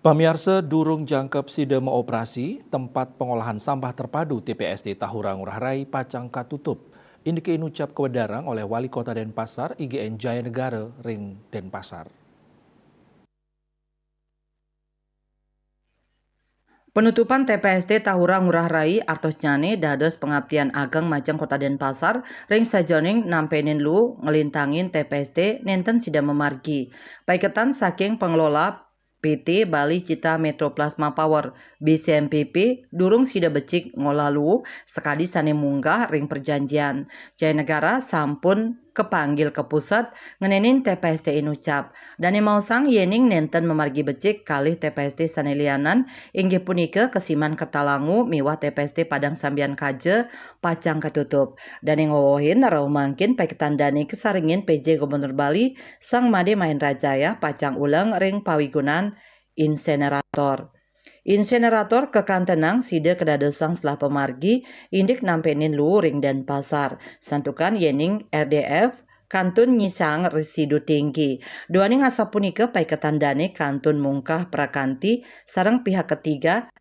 Pamirsa durung jangkep sida operasi, tempat pengolahan sampah terpadu TPSD Tahura Ngurah Rai Pacang katutup. Ini ucap kewedarang oleh Wali Kota Denpasar IGN Jaya Negara Ring Denpasar. Penutupan TPSD Tahura Ngurah Rai artos nyane dados pengabdian ageng Majeng Kota Denpasar ring sajoning nampenin lu ngelintangin TPSD nenten sida memargi. Paiketan saking pengelola PT Bali Cita Metro Plasma Power BCMPP durung sida becik ngolalu sekadi sane munggah ring perjanjian. Jaya Negara sampun kepanggil ke pusat ngenenin TPSD inucap. Dani mausang yening nenten memargi becik kalih TPSD sanelianan inggih punika kesiman Kertalangu miwah TPSD Padang Sambian Kaje Pacang katutup. Dan yang ngowohin rauh mangkin paiketan dani kesaringin PJ Gubernur Bali Sang Made Mahendra Jaya Pacang ulang ring pawigunan insenerator. Insenerator kekantenang sida kedadesang setelah pemargi indik nampenin lu ring Denpasar. Santukan yening RDF kantun nyisang residu tinggi. Duaning asa punika paiketan dane kantun mungkah prakanti sareng pihak ketiga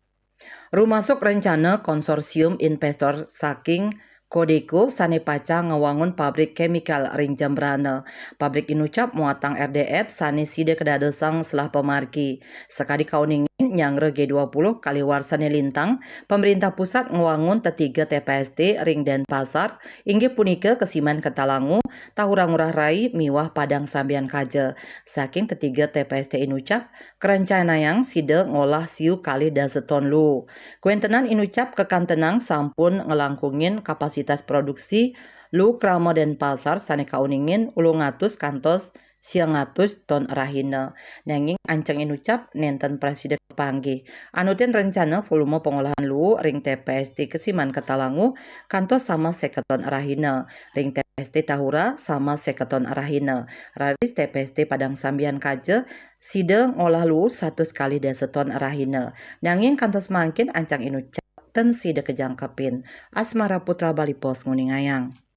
rumasuk rencana konsorsium investor saking Kodeko sane Pacang ngewangun pabrik chemical ring Jembrana. Pabrik inucap muatang RDF sane sida kedadesang setelah pemargi. Sekadi kauningin nyangre G20 kali warsane lintang, pemerintah pusat ngewangun T3 TPSD ring Denpasar, inggih punika kesiman Ketalangu, Tahura Ngurah Rai miwah Padang Sambian Kaje. Saking T3 TPSD inucap, kerencana yang sida ngolah siu kali daseton lu. Kuentenan inucap kekantenang sampun ngelangkungin kapasitas produksi lu kramo Denpasar sane kauningin 800 kantos 100 ton rahina. Nanging anceng inucap nenten presiden kepanggih. Anutin rencana volume pengolahan lu ring TPSD Kesiman Ketalangu kantos sama 50 ton rahina. Ring TPSD Tahura sama 50 ton rahina. Raris TPSD Padang Sambian Kaje sida ngolah lu 100 kali daseton rahina. Nanging kantos mangkin ancang inucap ten sida kejangkepin. Asmara Putra Bali Pos Nguningayang.